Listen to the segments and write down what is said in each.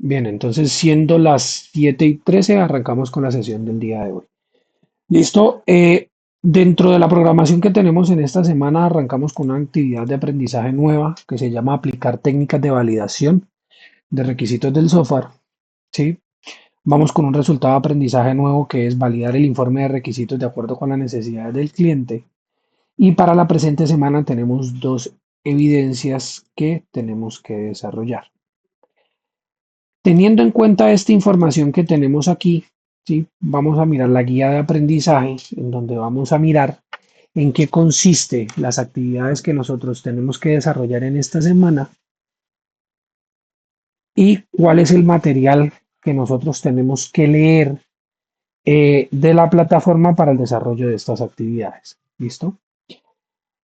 Bien, entonces siendo las 7:13 arrancamos con la sesión del día de hoy. Listo. Dentro de la programación que tenemos en esta semana arrancamos con una actividad de aprendizaje nueva que se llama aplicar técnicas de validación de requisitos del software. ¿Sí? Vamos con un resultado de aprendizaje nuevo que es validar el informe de requisitos de acuerdo con las necesidades del cliente. Y para la presente semana tenemos dos evidencias que tenemos que desarrollar. Teniendo en cuenta esta información que tenemos aquí, ¿sí? Vamos a mirar la guía de aprendizaje, en donde vamos a mirar en qué consiste las actividades que nosotros tenemos que desarrollar en esta semana y cuál es el material que nosotros tenemos que leer de la plataforma para el desarrollo de estas actividades. ¿Listo?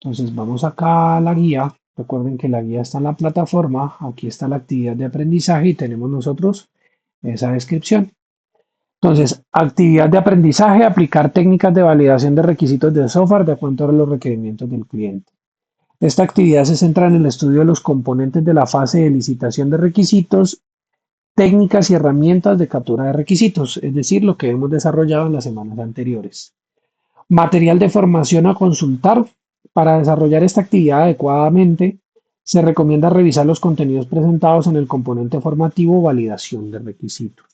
Entonces vamos acá a la guía. Recuerden que la guía está en la plataforma. Aquí está la actividad de aprendizaje y tenemos nosotros esa descripción. Entonces, actividad de aprendizaje, aplicar técnicas de validación de requisitos de software de acuerdo a los requerimientos del cliente. Esta actividad se centra en el estudio de los componentes de la fase de licitación de requisitos, técnicas y herramientas de captura de requisitos, es decir, lo que hemos desarrollado en las semanas anteriores. Material de formación a consultar. Para desarrollar esta actividad adecuadamente, se recomienda revisar los contenidos presentados en el componente formativo validación de requisitos.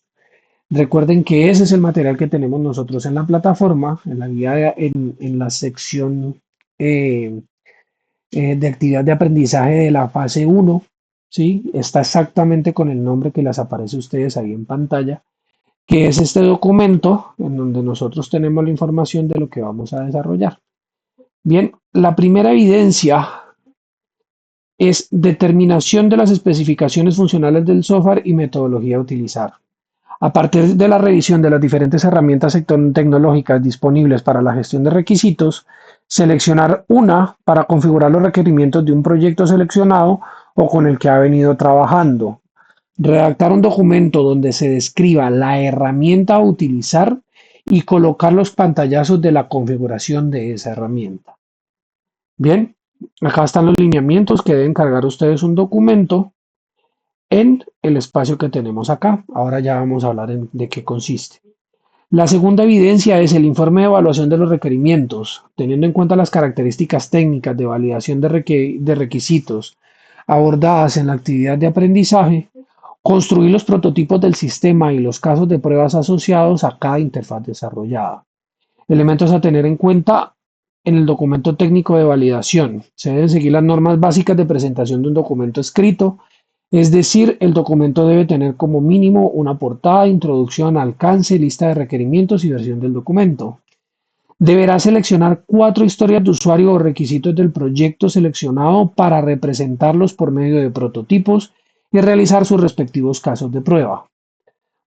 Recuerden que ese es el material que tenemos nosotros en la plataforma, en la guía, en la sección eh, de actividad de aprendizaje de la fase uno, ¿sí? Está exactamente con el nombre que les aparece a ustedes ahí en pantalla, que es este documento en donde nosotros tenemos la información de lo que vamos a desarrollar. Bien, la primera evidencia es determinación de las especificaciones funcionales del software y metodología a utilizar. A partir de la revisión de las diferentes herramientas tecnológicas disponibles para la gestión de requisitos, seleccionar una para configurar los requerimientos de un proyecto seleccionado o con el que ha venido trabajando. Redactar un documento donde se describa la herramienta a utilizar y colocar los pantallazos de la configuración de esa herramienta. Bien, acá están los lineamientos que deben cargar ustedes un documento en el espacio que tenemos acá. Ahora ya vamos a hablar de qué consiste. La segunda evidencia es el informe de evaluación de los requerimientos, teniendo en cuenta las características técnicas de validación de requisitos abordadas en la actividad de aprendizaje, construir los prototipos del sistema y los casos de pruebas asociados a cada interfaz desarrollada. Elementos a tener en cuenta en el documento técnico de validación. Se deben seguir las normas básicas de presentación de un documento escrito, es decir, el documento debe tener como mínimo una portada, introducción, alcance, lista de requerimientos y versión del documento. Deberá seleccionar 4 historias de usuario o requisitos del proyecto seleccionado para representarlos por medio de prototipos y realizar sus respectivos casos de prueba.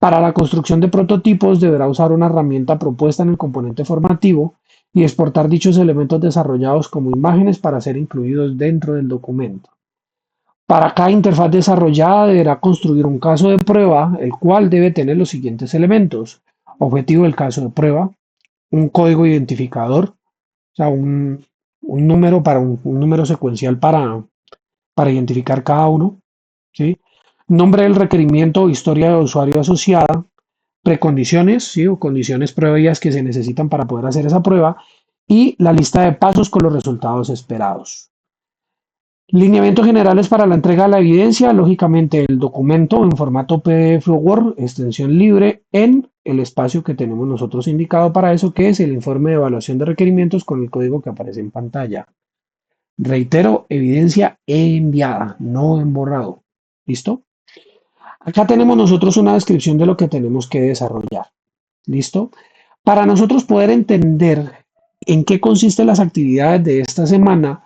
Para la construcción de prototipos deberá usar una herramienta propuesta en el componente formativo y exportar dichos elementos desarrollados como imágenes para ser incluidos dentro del documento. Para cada interfaz desarrollada deberá construir un caso de prueba, el cual debe tener los siguientes elementos. Objetivo del caso de prueba, un código identificador, o sea, un número para un número secuencial para identificar cada uno, ¿sí? Nombre del requerimiento o historia de usuario asociada, precondiciones, ¿sí? O condiciones previas que se necesitan para poder hacer esa prueba y la lista de pasos con los resultados esperados. Lineamientos generales para la entrega de la evidencia, lógicamente el documento en formato PDF o Word, extensión libre en el espacio que tenemos nosotros indicado para eso, que es el informe de evaluación de requerimientos con el código que aparece en pantalla. Reitero, evidencia enviada, no en borrado. ¿Listo? Acá tenemos nosotros una descripción de lo que tenemos que desarrollar. ¿Listo? Para nosotros poder entender en qué consisten las actividades de esta semana,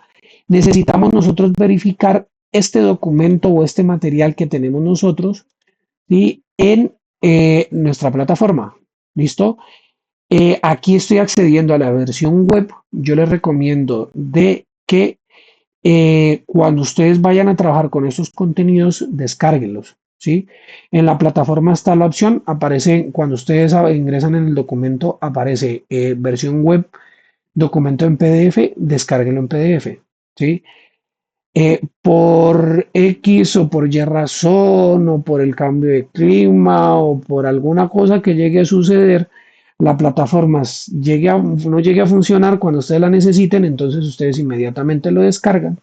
necesitamos nosotros verificar este documento o este material que tenemos nosotros, ¿sí? En nuestra plataforma. ¿Listo? Aquí estoy accediendo a la versión web. Yo les recomiendo de que cuando ustedes vayan a trabajar con estos contenidos, descárguenlos, ¿sí? En la plataforma está la opción, aparece, cuando ustedes ingresan en el documento, aparece versión web, documento en PDF, descárguenlo en PDF, ¿sí? por X o por Y razón o por el cambio de clima o por alguna cosa que llegue a suceder, la plataforma no llegue a funcionar cuando ustedes la necesiten, entonces ustedes inmediatamente lo descargan,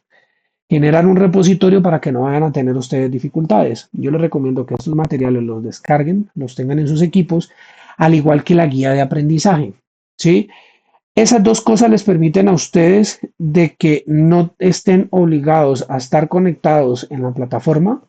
generan un repositorio para que no vayan a tener ustedes dificultades. Yo les recomiendo que estos materiales los descarguen, los tengan en sus equipos, al igual que la guía de aprendizaje, ¿sí? Esas dos cosas les permiten a ustedes de que no estén obligados a estar conectados en la plataforma,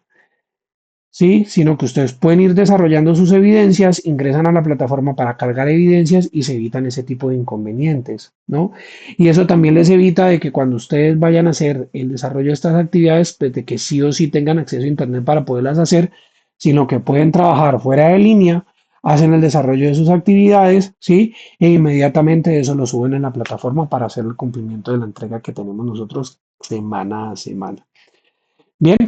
¿sí? Sino que ustedes pueden ir desarrollando sus evidencias, ingresan a la plataforma para cargar evidencias y se evitan ese tipo de inconvenientes, ¿no? Y eso también les evita de que cuando ustedes vayan a hacer el desarrollo de estas actividades, pues de que sí o sí tengan acceso a Internet para poderlas hacer, sino que pueden trabajar fuera de línea, hacen el desarrollo de sus actividades, ¿sí? E inmediatamente eso lo suben en la plataforma para hacer el cumplimiento de la entrega que tenemos nosotros semana a semana. Bien,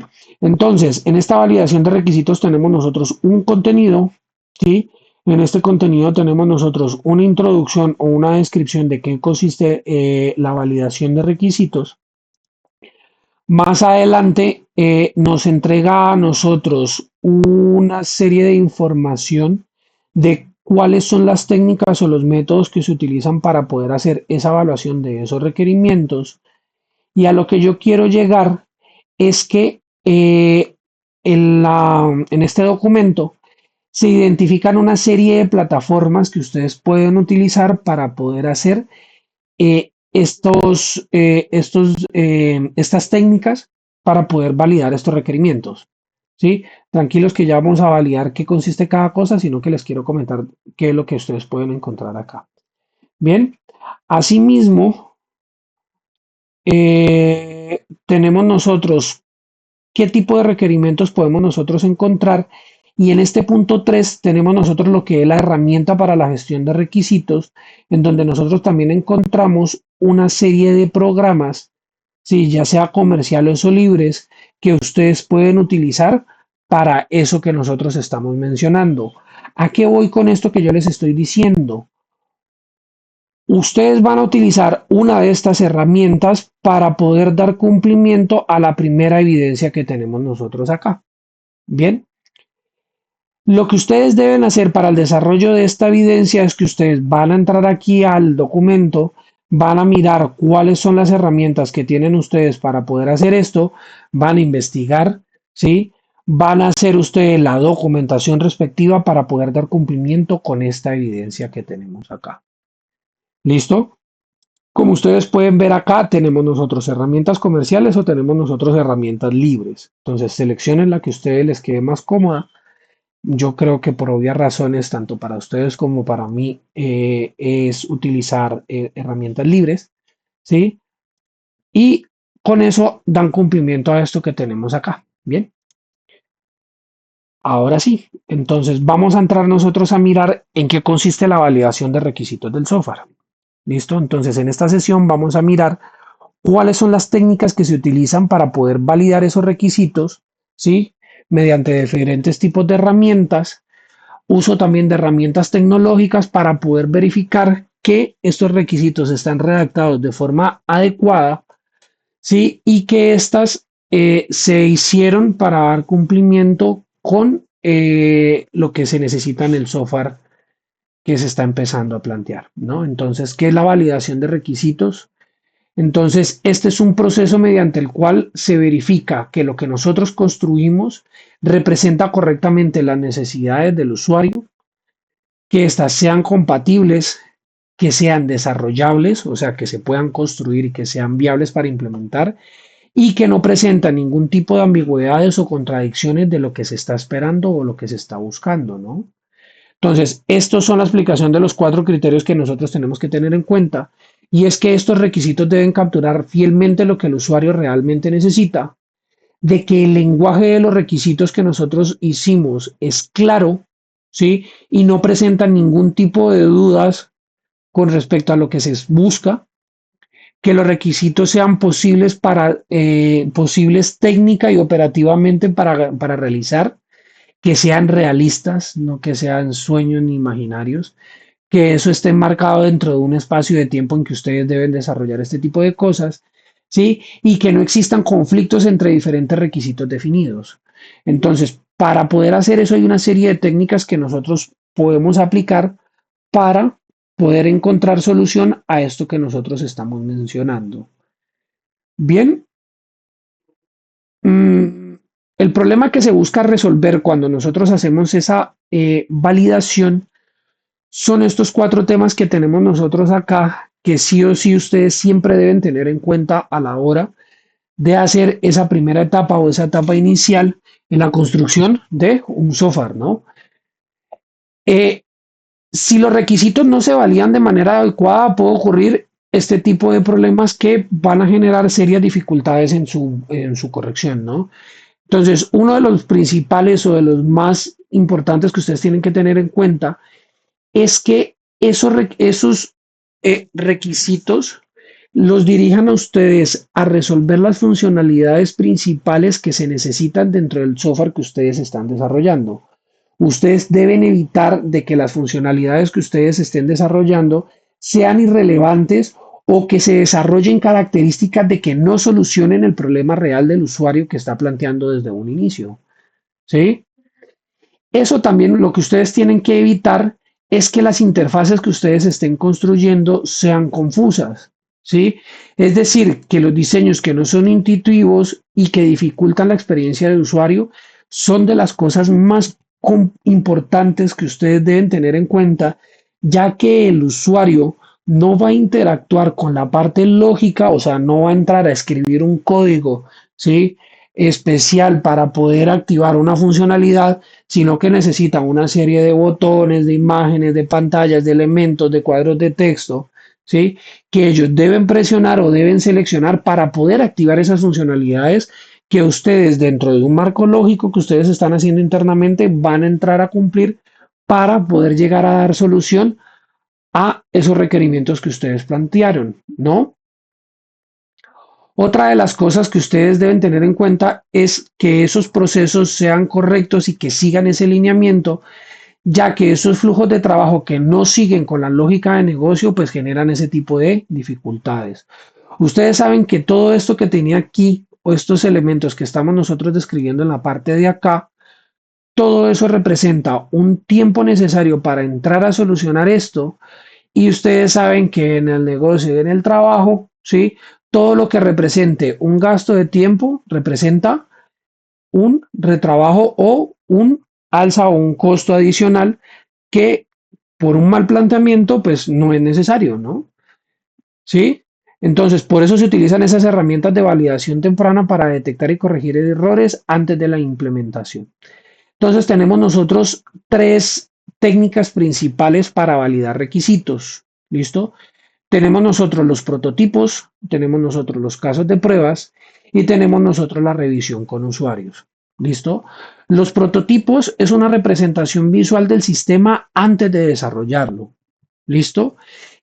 entonces, en esta validación de requisitos tenemos nosotros un contenido, ¿sí? En este contenido tenemos nosotros una introducción o una descripción de qué consiste la validación de requisitos. Más adelante nos entrega a nosotros una serie de información de cuáles son las técnicas o los métodos que se utilizan para poder hacer esa evaluación de esos requerimientos. Y a lo que yo quiero llegar es que en este documento se identifican una serie de plataformas que ustedes pueden utilizar para poder hacer estas técnicas para poder validar estos requerimientos. ¿Sí? Tranquilos que ya vamos a validar qué consiste cada cosa, sino que les quiero comentar qué es lo que ustedes pueden encontrar acá. Bien, asimismo, tenemos nosotros qué tipo de requerimientos podemos nosotros encontrar. Y en este punto 3 tenemos nosotros lo que es la herramienta para la gestión de requisitos, en donde nosotros también encontramos una serie de programas, sí, ya sea comerciales o libres, que ustedes pueden utilizar para eso que nosotros estamos mencionando. ¿A qué voy con esto que yo les estoy diciendo? Ustedes van a utilizar una de estas herramientas para poder dar cumplimiento a la primera evidencia que tenemos nosotros acá. Bien, lo que ustedes deben hacer para el desarrollo de esta evidencia es que ustedes van a entrar aquí al documento, van a mirar cuáles son las herramientas que tienen ustedes para poder hacer esto, van a investigar, ¿sí? Van a hacer ustedes la documentación respectiva para poder dar cumplimiento con esta evidencia que tenemos acá. ¿Listo? Como ustedes pueden ver acá, tenemos nosotros herramientas comerciales o tenemos nosotros herramientas libres. Entonces, seleccionen la que a ustedes les quede más cómoda. Yo creo que por obvias razones, tanto para ustedes como para mí, es utilizar herramientas libres, ¿sí? Y con eso dan cumplimiento a esto que tenemos acá. Bien, ahora sí. Entonces, vamos a entrar nosotros a mirar en qué consiste la validación de requisitos del software. ¿Listo? Entonces, en esta sesión vamos a mirar cuáles son las técnicas que se utilizan para poder validar esos requisitos, ¿sí? Mediante diferentes tipos de herramientas, uso también de herramientas tecnológicas para poder verificar que estos requisitos están redactados de forma adecuada, ¿sí? Y que estas se hicieron para dar cumplimiento con lo que se necesita en el software que se está empezando a plantear, ¿no? Entonces, ¿qué es la validación de requisitos? Entonces, este es un proceso mediante el cual se verifica que lo que nosotros construimos representa correctamente las necesidades del usuario, que éstas sean compatibles, que sean desarrollables, o sea, que se puedan construir y que sean viables para implementar y que no presentan ningún tipo de ambigüedades o contradicciones de lo que se está esperando o lo que se está buscando, ¿no? Entonces, estos son la explicación de los 4 criterios que nosotros tenemos que tener en cuenta, y es que estos requisitos deben capturar fielmente lo que el usuario realmente necesita, de que el lenguaje de los requisitos que nosotros hicimos es claro, ¿sí? Y no presentan ningún tipo de dudas con respecto a lo que se busca, que los requisitos sean posibles técnica y operativamente para realizar, que sean realistas, no que sean sueños ni imaginarios, que eso esté enmarcado dentro de un espacio de tiempo en que ustedes deben desarrollar este tipo de cosas, ¿sí? Y que no existan conflictos entre diferentes requisitos definidos. Entonces, para poder hacer eso hay una serie de técnicas que nosotros podemos aplicar para poder encontrar solución a esto que nosotros estamos mencionando. Bien, mm, el problema que se busca resolver cuando nosotros hacemos esa validación son estos cuatro temas que tenemos nosotros acá, que sí o sí ustedes siempre deben tener en cuenta a la hora de hacer esa primera etapa o esa etapa inicial en la construcción de un software, ¿no? Eh, si los requisitos no se valían de manera adecuada, puede ocurrir este tipo de problemas que van a generar serias dificultades en su corrección, ¿no? Entonces, uno de los principales o de los más importantes que ustedes tienen que tener en cuenta es que esos requisitos los dirijan a ustedes a resolver las funcionalidades principales que se necesitan dentro del software que ustedes están desarrollando. Ustedes deben evitar de que las funcionalidades que ustedes estén desarrollando sean irrelevantes o que se desarrollen características de que no solucionen el problema real del usuario que está planteando desde un inicio. ¿Sí? Eso también lo que ustedes tienen que evitar es que las interfaces que ustedes estén construyendo sean confusas, ¿sí? Es decir, que los diseños que no son intuitivos y que dificultan la experiencia del usuario son de las cosas más importantes que ustedes deben tener en cuenta, ya que el usuario no va a interactuar con la parte lógica, o sea, no va a entrar a escribir un código, ¿sí? Especial para poder activar una funcionalidad, sino que necesita una serie de botones, de imágenes, de pantallas, de elementos, de cuadros de texto, ¿sí? Que ellos deben presionar o deben seleccionar para poder activar esas funcionalidades que ustedes dentro de un marco lógico que ustedes están haciendo internamente van a entrar a cumplir para poder llegar a dar solución a esos requerimientos que ustedes plantearon, ¿no? Otra de las cosas que ustedes deben tener en cuenta es que esos procesos sean correctos y que sigan ese lineamiento, ya que esos flujos de trabajo que no siguen con la lógica de negocio, pues generan ese tipo de dificultades. Ustedes saben que todo esto que tenía aquí, o estos elementos que estamos nosotros describiendo en la parte de acá, todo eso representa un tiempo necesario para entrar a solucionar esto y ustedes saben que en el negocio y en el trabajo, ¿sí? Todo lo que represente un gasto de tiempo representa un retrabajo o un alza o un costo adicional que por un mal planteamiento pues no es necesario, ¿no? ¿Sí? Entonces, por eso se utilizan esas herramientas de validación temprana para detectar y corregir errores antes de la implementación. Entonces, tenemos nosotros tres técnicas principales para validar requisitos. ¿Listo? Tenemos nosotros los prototipos, tenemos nosotros los casos de pruebas y tenemos nosotros la revisión con usuarios. ¿Listo? Los prototipos es una representación visual del sistema antes de desarrollarlo. ¿Listo?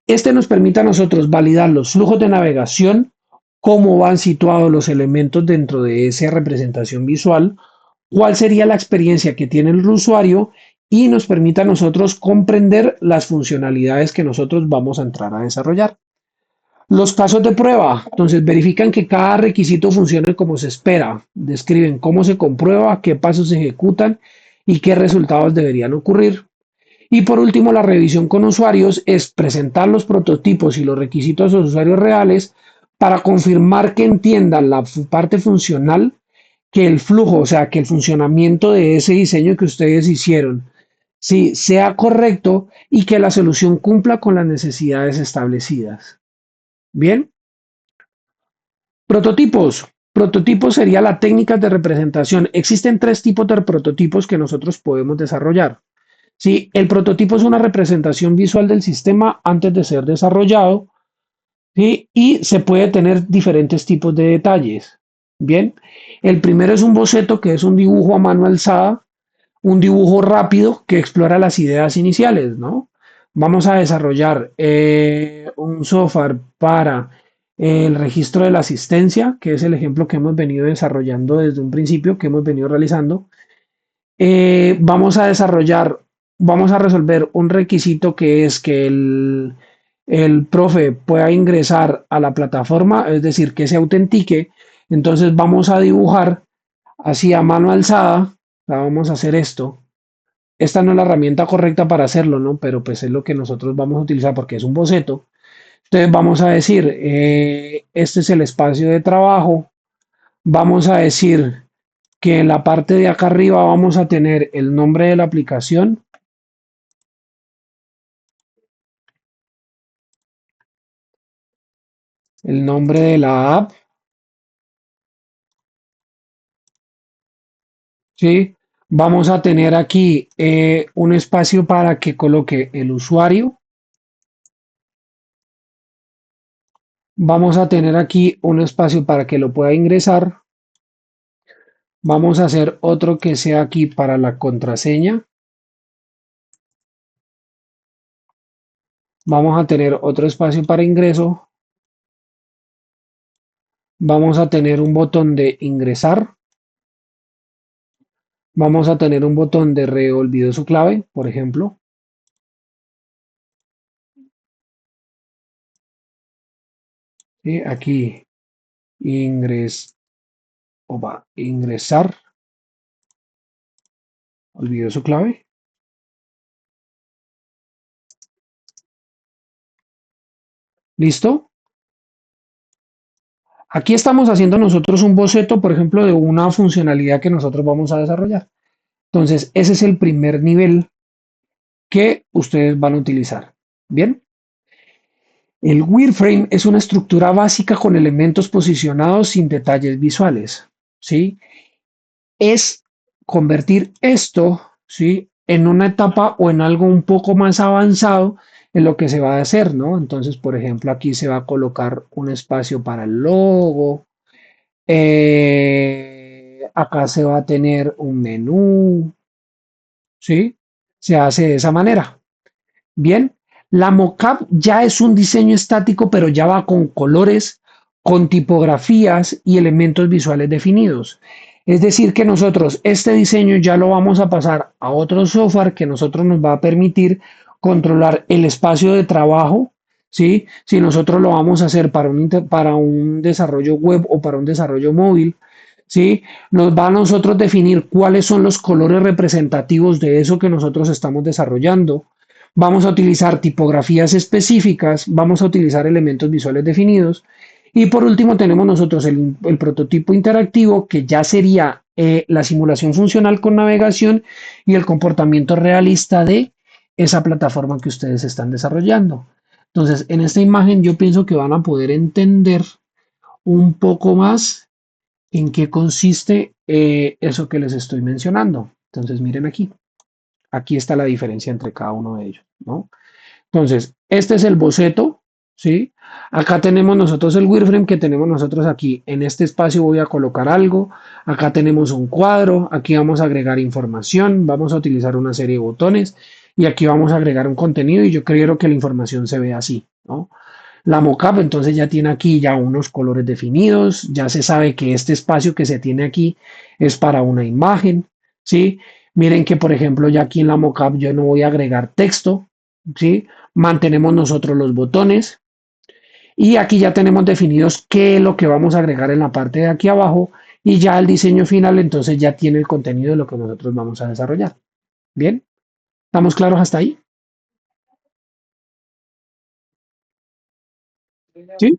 Este nos permite a nosotros validar los flujos de navegación, cómo van situados los elementos dentro de esa representación visual, cuál sería la experiencia que tiene el usuario y nos permite a nosotros comprender las funcionalidades que nosotros vamos a entrar a desarrollar. Los casos de prueba, entonces verifican que cada requisito funcione como se espera, describen cómo se comprueba, qué pasos se ejecutan y qué resultados deberían ocurrir. Y por último, la revisión con usuarios es presentar los prototipos y los requisitos a los usuarios reales para confirmar que entiendan la parte funcional, que el flujo, o sea, que el funcionamiento de ese diseño que ustedes hicieron, sí, sea correcto y que la solución cumpla con las necesidades establecidas. Bien, prototipos. Prototipos sería la técnica de representación. Existen tres tipos de prototipos que nosotros podemos desarrollar. Sí, el prototipo es una representación visual del sistema antes de ser desarrollado, ¿sí? Y se puede tener diferentes tipos de detalles. Bien, el primero es un boceto que es un dibujo a mano alzada, un dibujo rápido que explora las ideas iniciales, ¿no? Vamos a desarrollar un software para el registro de la asistencia, que es el ejemplo que hemos venido desarrollando desde un principio, que hemos venido realizando. Vamos a desarrollar, vamos a resolver un requisito que es que el profe pueda ingresar a la plataforma, es decir, que se autentique, entonces vamos a dibujar así a mano alzada, vamos a hacer esto. Esta no es la herramienta correcta para hacerlo, ¿no? Pero pues es lo que nosotros vamos a utilizar porque es un boceto. Entonces vamos a decir, este es el espacio de trabajo. Vamos a decir que en la parte de acá arriba vamos a tener el nombre de la aplicación, el nombre de la app, ¿sí? Vamos a tener aquí un espacio para que coloque el usuario. Vamos a tener aquí un espacio para que lo pueda ingresar. Vamos a hacer otro que sea aquí para la contraseña. Vamos a tener otro espacio para ingreso. Vamos a tener un botón de ingresar. Vamos a tener un botón de reolvido su clave, por ejemplo. ¿Sí? Aquí ingres, ingresar, olvidó su clave. ¿Listo? Aquí estamos haciendo nosotros un boceto, por ejemplo, de una funcionalidad que nosotros vamos a desarrollar. Entonces, ese es el primer nivel que ustedes van a utilizar. Bien. El wireframe es una estructura básica con elementos posicionados sin detalles visuales. ¿Sí? Es convertir esto, ¿sí? En una etapa o en algo un poco más avanzado en lo que se va a hacer, ¿no? Entonces, por ejemplo, aquí se va a colocar un espacio para el logo, acá se va a tener un menú, ¿sí? Se hace de esa manera. Bien, la mockup ya es un diseño estático, pero ya va con colores, con tipografías y elementos visuales definidos. Es decir, que nosotros este diseño ya lo vamos a pasar a otro software que nosotros nos va a permitir controlar el espacio de trabajo, ¿sí? Si nosotros lo vamos a hacer para un desarrollo web o para un desarrollo móvil, ¿sí? Nos va a nosotros definir cuáles son los colores representativos de eso que nosotros estamos desarrollando. Vamos a utilizar tipografías específicas, vamos a utilizar elementos visuales definidos y por último tenemos nosotros el prototipo interactivo que ya sería la simulación funcional con navegación y el comportamiento realista de esa plataforma que ustedes están desarrollando. Entonces, en esta imagen yo pienso que van a poder entender un poco más en qué consiste eso que les estoy mencionando. Entonces, miren aquí. Aquí está la diferencia entre cada uno de ellos, ¿no? Entonces, este es el boceto, ¿sí? Acá tenemos nosotros el wireframe que tenemos nosotros aquí. En este espacio voy a colocar algo. Acá tenemos un cuadro. Aquí vamos a agregar información. Vamos a utilizar una serie de botones. Y aquí vamos a agregar un contenido y yo quiero que la información se vea así, ¿no? La mockup entonces ya tiene aquí ya unos colores definidos. Ya se sabe que este espacio que se tiene aquí es para una imagen, ¿sí? Miren que, por ejemplo, ya aquí en la mockup yo no voy a agregar texto, ¿sí? Mantenemos nosotros los botones y aquí ya tenemos definidos qué es lo que vamos a agregar en la parte de aquí abajo y ya el diseño final entonces ya tiene el contenido de lo que nosotros vamos a desarrollar. Bien, ¿estamos claros hasta ahí? ¿Sí?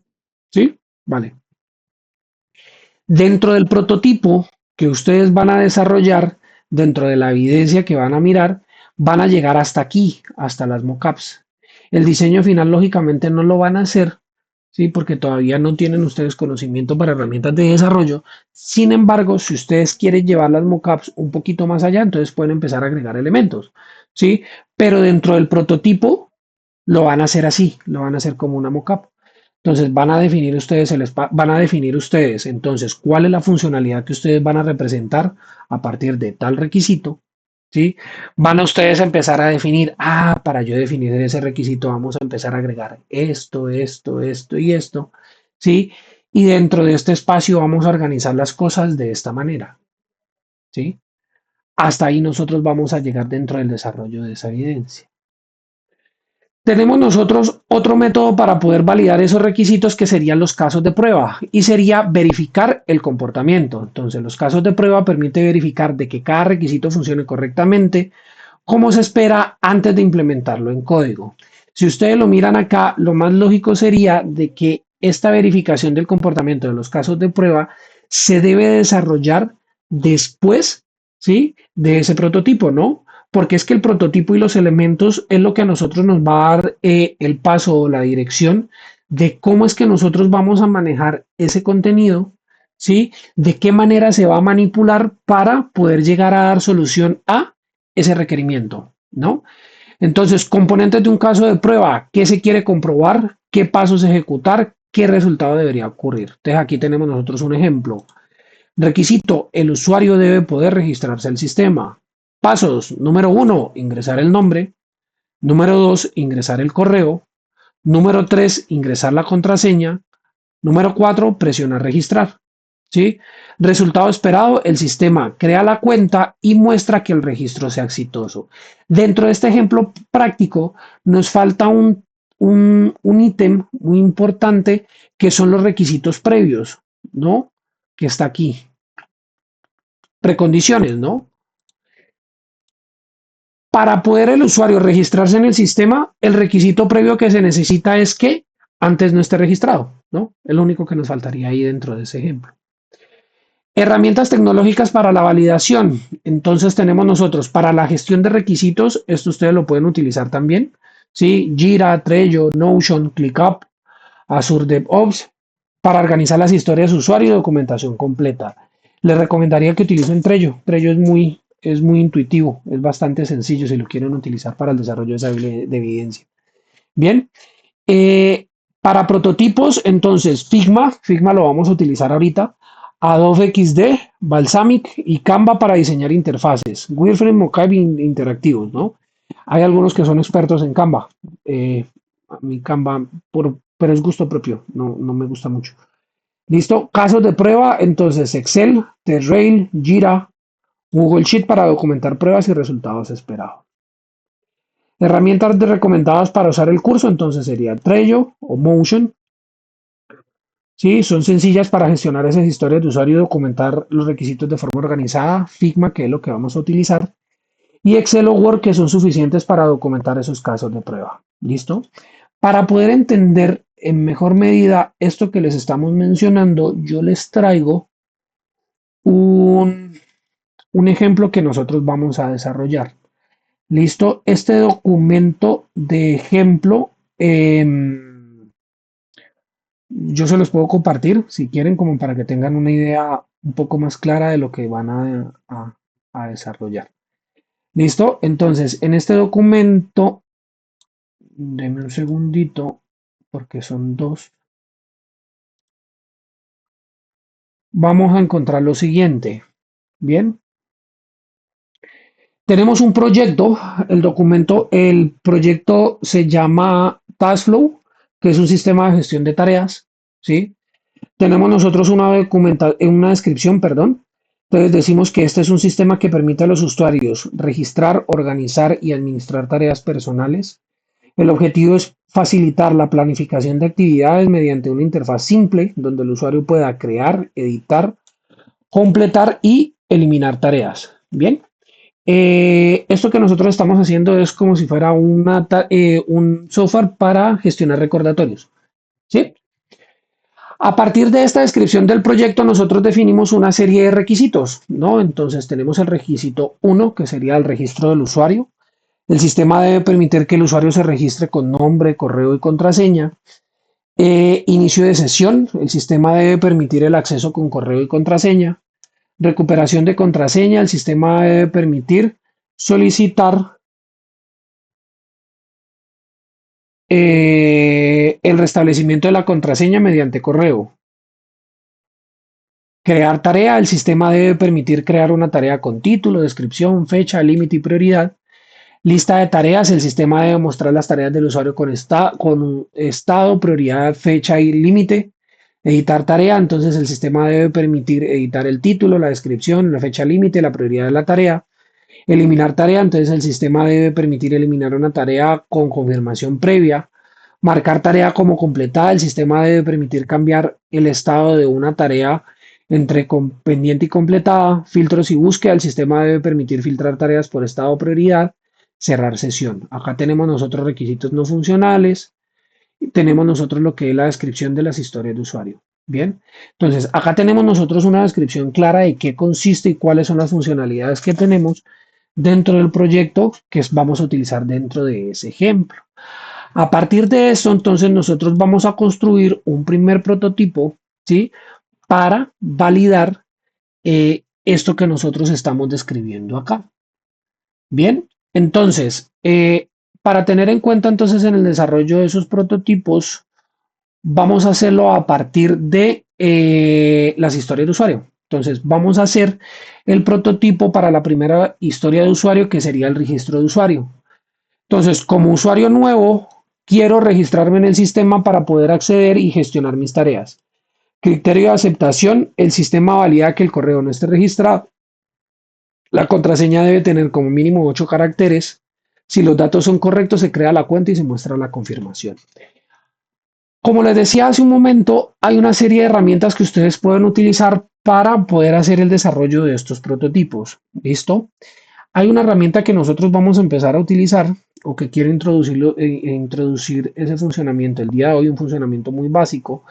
¿Sí? Vale. Dentro del prototipo que ustedes van a desarrollar, dentro de la evidencia que van a mirar, van a llegar hasta aquí, hasta las mockups. El diseño final, lógicamente, no lo van a hacer, ¿sí? Porque todavía no tienen ustedes conocimiento para herramientas de desarrollo. Sin embargo, si ustedes quieren llevar las mockups un poquito más allá, entonces pueden empezar a agregar elementos, ¿sí? Pero dentro del prototipo lo van a hacer así, lo van a hacer como una mockup. Entonces van a definir ustedes van a definir ustedes entonces cuál es la funcionalidad que ustedes van a representar a partir de tal requisito, ¿sí? Van a ustedes empezar a definir, para yo definir ese requisito vamos a empezar a agregar esto y esto, ¿sí? Y dentro de este espacio vamos a organizar las cosas de esta manera, ¿sí? Hasta ahí nosotros vamos a llegar dentro del desarrollo de esa evidencia. Tenemos nosotros otro método para poder validar esos requisitos que serían los casos de prueba y sería verificar el comportamiento. Entonces, los casos de prueba permiten verificar de que cada requisito funcione correctamente como se espera antes de implementarlo en código. Si ustedes lo miran acá, lo más lógico sería de que esta verificación del comportamiento de los casos de prueba se debe desarrollar después, ¿sí? De ese prototipo, ¿no? Porque es que el prototipo y los elementos es lo que a nosotros nos va a dar el paso o la dirección de cómo es que nosotros vamos a manejar ese contenido, ¿sí? De qué manera se va a manipular para poder llegar a dar solución a ese requerimiento, ¿no? Entonces, componentes de un caso de prueba, ¿qué se quiere comprobar? ¿Qué pasos ejecutar? ¿Qué resultado debería ocurrir? Entonces, aquí tenemos nosotros un ejemplo. Requisito, el usuario debe poder registrarse al sistema. Pasos, número uno, ingresar el nombre. Número dos, ingresar el correo. Número tres, ingresar la contraseña. Número cuatro, presionar registrar. ¿Sí? Resultado esperado, el sistema crea la cuenta y muestra que el registro sea exitoso. Dentro de este ejemplo práctico, nos falta un ítem muy importante que son los requisitos previos, ¿no? Que está aquí. Precondiciones, ¿no? Para poder el usuario registrarse en el sistema, el requisito previo que se necesita es que antes no esté registrado, ¿no? Es lo único que nos faltaría ahí dentro de ese ejemplo. Herramientas tecnológicas para la validación. Entonces tenemos nosotros para la gestión de requisitos, esto ustedes lo pueden utilizar también. ¿Sí? Jira, Trello, Notion, ClickUp, Azure DevOps, para organizar las historias de usuario y documentación completa. Les recomendaría que utilicen Trello. Trello es muy intuitivo, es bastante sencillo si lo quieren utilizar para el desarrollo de esa de evidencia. Bien, para prototipos, entonces Figma lo vamos a utilizar ahorita. Adobe XD, Balsamic y Canva para diseñar interfaces. Wireframe, Mockave interactivos, ¿no? Hay algunos que son expertos en Canva. A mí Canva, pero es gusto propio, no me gusta mucho. Listo, casos de prueba, entonces Excel, TerraIl, Jira, Google Sheet para documentar pruebas y resultados esperados. Herramientas recomendadas para usar el curso, entonces sería Trello o Motion. Sí, son sencillas para gestionar esas historias de usuario y documentar los requisitos de forma organizada. Figma, que es lo que vamos a utilizar. Y Excel o Word, que son suficientes para documentar esos casos de prueba. ¿Listo? Para poder entender en mejor medida esto que les estamos mencionando, yo les traigo un, un ejemplo que nosotros vamos a desarrollar. ¿Listo? Este documento de ejemplo, yo se los puedo compartir si quieren, como para que tengan una idea un poco más clara de lo que van a desarrollar. ¿Listo? Entonces, en este documento, denme un segundito, porque son dos, vamos a encontrar lo siguiente. Bien, tenemos un proyecto, el proyecto se llama TaskFlow, que es un sistema de gestión de tareas, ¿sí? Tenemos nosotros una descripción, perdón. Entonces decimos que este es un sistema que permite a los usuarios registrar, organizar y administrar tareas personales. El objetivo es facilitar la planificación de actividades mediante una interfaz simple donde el usuario pueda crear, editar, completar y eliminar tareas. Bien. Esto que nosotros estamos haciendo es como si fuera un software para gestionar recordatorios. ¿Sí? A partir de esta descripción del proyecto, nosotros definimos una serie de requisitos, ¿no? Entonces tenemos el requisito uno, que sería el registro del usuario. El sistema debe permitir que el usuario se registre con nombre, correo y contraseña. Inicio de sesión. El sistema debe permitir el acceso con correo y contraseña. Recuperación de contraseña. El sistema debe permitir solicitar el restablecimiento de la contraseña mediante correo. Crear tarea. El sistema debe permitir crear una tarea con título, descripción, fecha, límite y prioridad. Lista de tareas. El sistema debe mostrar las tareas del usuario con estado, prioridad, fecha y límite. Editar tarea. Entonces el sistema debe permitir editar el título, la descripción, la fecha límite, la prioridad de la tarea. Eliminar tarea, entonces el sistema debe permitir eliminar una tarea con confirmación previa. Marcar tarea como completada, el sistema debe permitir cambiar el estado de una tarea entre pendiente y completada. Filtros y búsqueda, el sistema debe permitir filtrar tareas por estado o prioridad. Cerrar sesión. Acá tenemos nosotros requisitos no funcionales. Tenemos nosotros lo que es la descripción de las historias de usuario. Bien, entonces acá tenemos nosotros una descripción clara de qué consiste y cuáles son las funcionalidades que tenemos dentro del proyecto que vamos a utilizar dentro de ese ejemplo. A partir de esto, entonces nosotros vamos a construir un primer prototipo, ¿sí? Para validar esto que nosotros estamos describiendo acá. Bien, entonces, para tener en cuenta entonces en el desarrollo de esos prototipos, vamos a hacerlo a partir de las historias de usuario. Entonces, vamos a hacer el prototipo para la primera historia de usuario, que sería el registro de usuario. Entonces, como usuario nuevo, quiero registrarme en el sistema para poder acceder y gestionar mis tareas. Criterio de aceptación, el sistema valida que el correo no esté registrado. La contraseña debe tener como mínimo 8 caracteres. Si los datos son correctos, se crea la cuenta y se muestra la confirmación. Como les decía hace un momento, hay una serie de herramientas que ustedes pueden utilizar para poder hacer el desarrollo de estos prototipos. ¿Listo? Hay una herramienta que nosotros vamos a empezar a utilizar o que quiero introducir ese funcionamiento el día de hoy, un funcionamiento muy básico,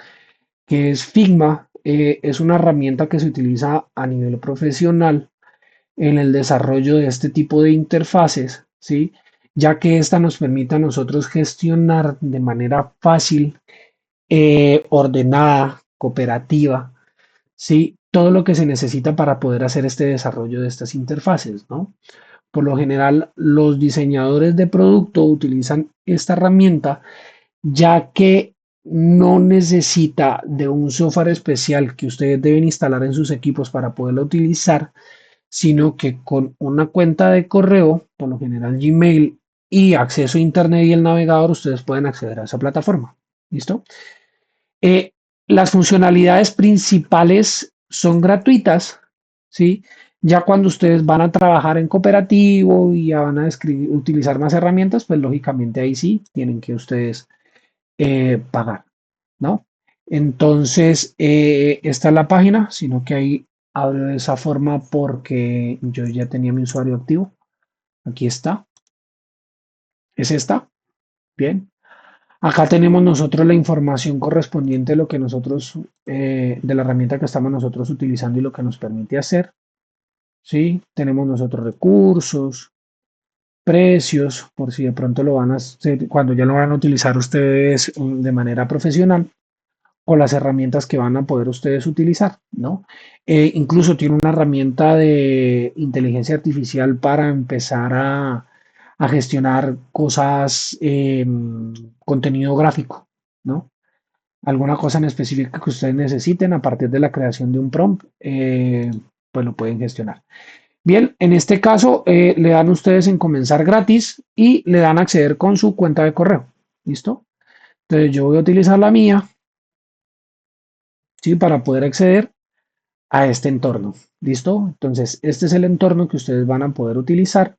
que es Figma. Es una herramienta que se utiliza a nivel profesional en el desarrollo de este tipo de interfaces, ¿sí? Ya que esta nos permite a nosotros gestionar de manera fácil, ordenada, cooperativa, ¿sí? Todo lo que se necesita para poder hacer este desarrollo de estas interfaces, ¿no? Por lo general, los diseñadores de producto utilizan esta herramienta ya que no necesita de un software especial que ustedes deben instalar en sus equipos para poderlo utilizar, sino que con una cuenta de correo, por lo general Gmail y acceso a Internet y el navegador, ustedes pueden acceder a esa plataforma. ¿Listo? Eh, las funcionalidades principales son gratuitas, ¿sí? Ya cuando ustedes van a trabajar en cooperativo y ya van a utilizar más herramientas, pues lógicamente ahí sí tienen que ustedes pagar, ¿no? Entonces, esta es la página, sino que ahí abro de esa forma porque yo ya tenía mi usuario activo. Aquí está, es esta, bien. Acá tenemos nosotros la información correspondiente de lo que nosotros, de la herramienta que estamos nosotros utilizando y lo que nos permite hacer, ¿sí? Tenemos nosotros recursos, precios, por si de pronto lo van a hacer, cuando ya lo van a utilizar ustedes de manera profesional, o las herramientas que van a poder ustedes utilizar, ¿no? Incluso tiene una herramienta de inteligencia artificial para empezar a gestionar cosas, contenido gráfico, ¿no? Alguna cosa en específico que ustedes necesiten a partir de la creación de un prompt, pues lo pueden gestionar. Bien, en este caso le dan ustedes en comenzar gratis y le dan a acceder con su cuenta de correo. ¿Listo? Entonces yo voy a utilizar la mía, ¿sí? Para poder acceder a este entorno. ¿Listo? Entonces este es el entorno que ustedes van a poder utilizar.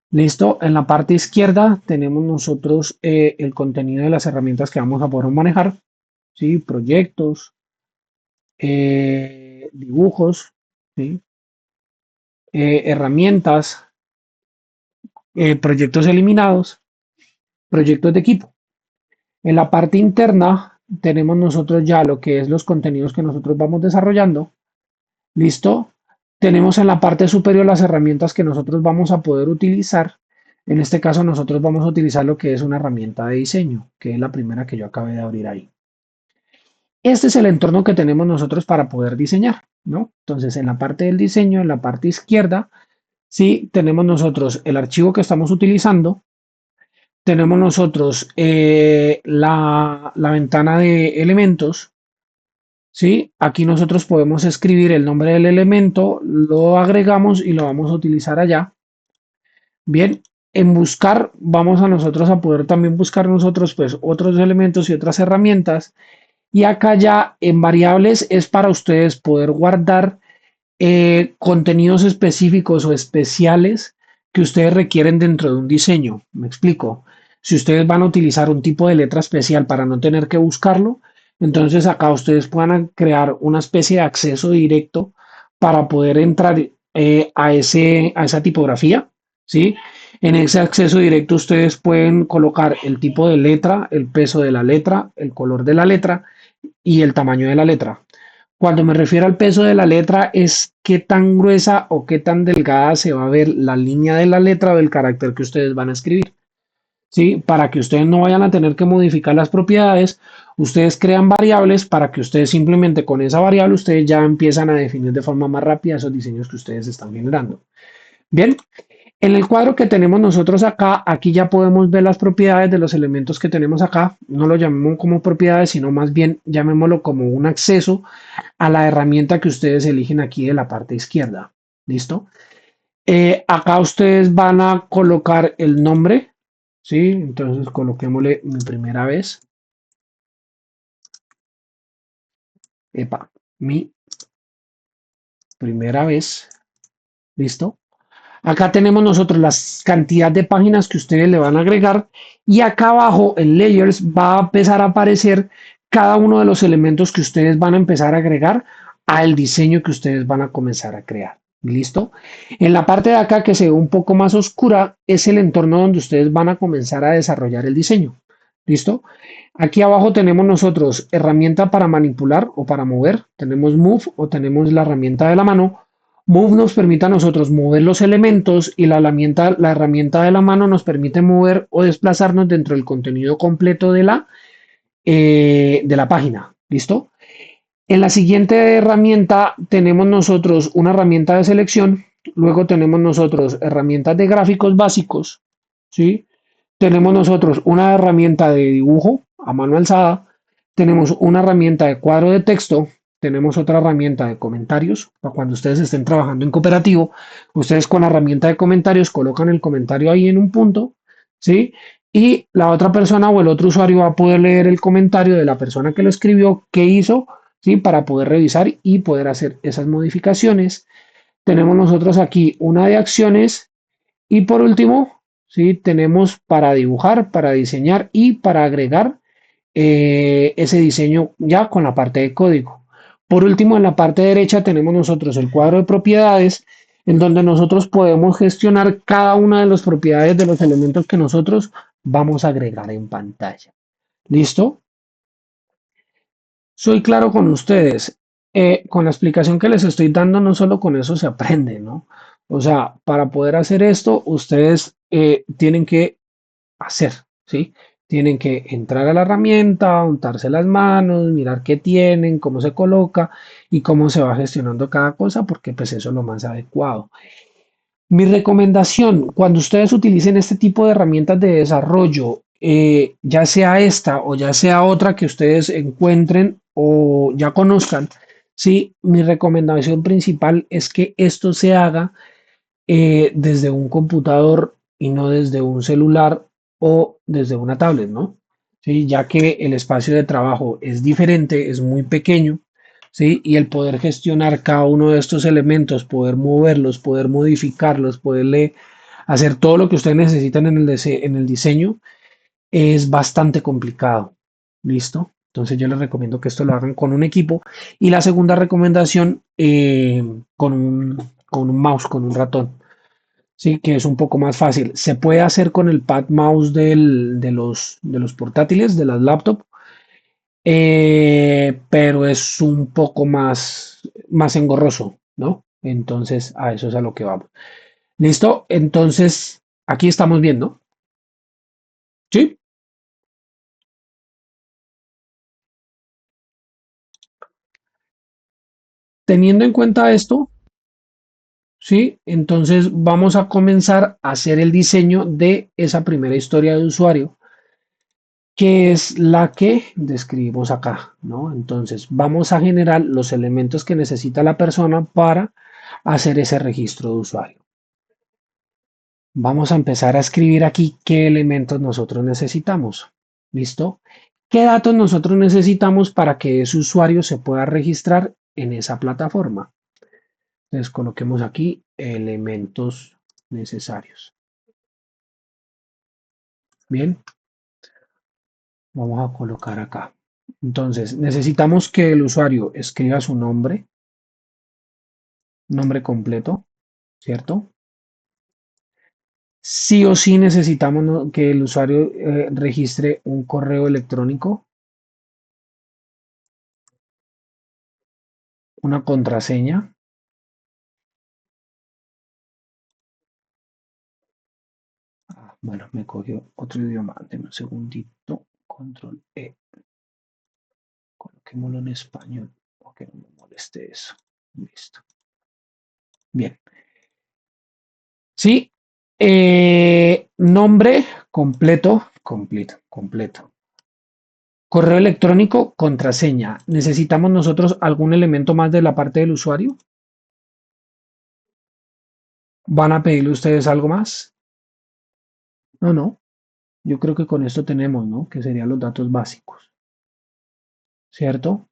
¿Listo? En la parte izquierda tenemos nosotros el contenido de las herramientas que vamos a poder manejar. ¿Sí? Proyectos, dibujos, ¿sí? Herramientas, proyectos eliminados, proyectos de equipo. En la parte interna tenemos nosotros ya lo que es los contenidos que nosotros vamos desarrollando. ¿Listo? Tenemos en la parte superior las herramientas que nosotros vamos a poder utilizar. En este caso nosotros vamos a utilizar lo que es una herramienta de diseño, que es la primera que yo acabé de abrir ahí. Este es el entorno que tenemos nosotros para poder diseñar, ¿no? Entonces en la parte del diseño, en la parte izquierda, sí, tenemos nosotros el archivo que estamos utilizando, tenemos nosotros la ventana de elementos, ¿sí? Aquí nosotros podemos escribir el nombre del elemento, lo agregamos y lo vamos a utilizar allá. Bien, en buscar vamos a nosotros a poder también buscar nosotros pues otros elementos y otras herramientas. Y acá ya en variables es para ustedes poder guardar contenidos específicos o especiales que ustedes requieren dentro de un diseño. Me explico. Si ustedes van a utilizar un tipo de letra especial para no tener que buscarlo, entonces acá ustedes puedan crear una especie de acceso directo para poder entrar a esa tipografía, ¿sí? En ese acceso directo ustedes pueden colocar el tipo de letra, el peso de la letra, el color de la letra y el tamaño de la letra. Cuando me refiero al peso de la letra es qué tan gruesa o qué tan delgada se va a ver la línea de la letra o del carácter que ustedes van a escribir. ¿Sí? Para que ustedes no vayan a tener que modificar las propiedades, ustedes crean variables para que ustedes simplemente con esa variable ustedes ya empiezan a definir de forma más rápida esos diseños que ustedes están generando. Bien, en el cuadro que tenemos nosotros acá, aquí ya podemos ver las propiedades de los elementos que tenemos acá. No lo llamemos como propiedades, sino más bien llamémoslo como un acceso a la herramienta que ustedes eligen aquí de la parte izquierda. ¿Listo? Acá ustedes van a colocar el nombre, ¿sí? Entonces coloquémosle mi primera vez. Epa, mi primera vez. ¿Listo? Acá tenemos nosotros la cantidad de páginas que ustedes le van a agregar y acá abajo en Layers va a empezar a aparecer cada uno de los elementos que ustedes van a empezar a agregar al diseño que ustedes van a comenzar a crear. ¿Listo? En la parte de acá que se ve un poco más oscura es el entorno donde ustedes van a comenzar a desarrollar el diseño. ¿Listo? Aquí abajo tenemos nosotros herramienta para manipular o para mover. Tenemos Move o tenemos la herramienta de la mano. Move nos permite a nosotros mover los elementos y la herramienta de la mano nos permite mover o desplazarnos dentro del contenido completo de la página. ¿Listo? En la siguiente herramienta tenemos nosotros una herramienta de selección, luego tenemos nosotros herramientas de gráficos básicos, ¿sí? Tenemos nosotros una herramienta de dibujo a mano alzada, tenemos una herramienta de cuadro de texto, tenemos otra herramienta de comentarios, para cuando ustedes estén trabajando en cooperativo, ustedes con la herramienta de comentarios colocan el comentario ahí en un punto, ¿sí? Y la otra persona o el otro usuario va a poder leer el comentario de la persona que lo escribió, qué hizo, ¿sí? Para poder revisar y poder hacer esas modificaciones. Tenemos nosotros aquí una de acciones y por último, ¿sí? Tenemos para dibujar, para diseñar y para agregar ese diseño ya con la parte de código. Por último, en la parte derecha tenemos nosotros el cuadro de propiedades, en donde nosotros podemos gestionar cada una de las propiedades de los elementos que nosotros vamos a agregar en pantalla. ¿Listo? Soy claro con ustedes. Con la explicación que les estoy dando, no solo con eso se aprende, ¿no? O sea, para poder hacer esto, ustedes tienen que hacer, ¿sí? Tienen que entrar a la herramienta, untarse las manos, mirar qué tienen, cómo se coloca y cómo se va gestionando cada cosa, porque pues eso es lo más adecuado. Mi recomendación, cuando ustedes utilicen este tipo de herramientas de desarrollo, ya sea esta o ya sea otra que ustedes encuentren o ya conozcan, sí, mi recomendación principal es que esto se haga desde un computador y no desde un celular o desde una tablet, ¿no? Sí, ya que el espacio de trabajo es diferente, es muy pequeño, ¿sí? Y el poder gestionar cada uno de estos elementos, poder moverlos, poder modificarlos, poderle hacer todo lo que ustedes necesitan en el diseño, es bastante complicado. ¿Listo? Entonces yo les recomiendo que esto lo hagan con un equipo. Y la segunda recomendación, con un mouse, con un ratón. Sí, que es un poco más fácil. Se puede hacer con el pad mouse de los portátiles, de las laptops, pero es un poco más engorroso, ¿no? Entonces, a eso es a lo que vamos. ¿Listo? Entonces, aquí estamos viendo. ¿Sí? Teniendo en cuenta esto, ¿sí? Entonces vamos a comenzar a hacer el diseño de esa primera historia de usuario, que es la que describimos acá, ¿no? Entonces, vamos a generar los elementos que necesita la persona para hacer ese registro de usuario. Vamos a empezar a escribir aquí qué elementos nosotros necesitamos. ¿Listo? ¿Qué datos nosotros necesitamos para que ese usuario se pueda registrar en esa plataforma? Entonces coloquemos aquí elementos necesarios. Bien, vamos a colocar acá. Entonces, necesitamos que el usuario escriba su nombre, nombre completo, ¿cierto? Sí o sí necesitamos que el usuario registre un correo electrónico, una contraseña. Bueno, me cogió otro idioma. Deme un segundito. Control E. Coloquémoslo en español. Porque no me moleste eso. Listo. Bien. Sí. Nombre completo. Correo electrónico, contraseña. ¿Necesitamos nosotros algún elemento más de la parte del usuario? ¿Van a pedirle ustedes algo más? No, no. Yo creo que con esto tenemos, ¿no? Que serían los datos básicos, ¿cierto?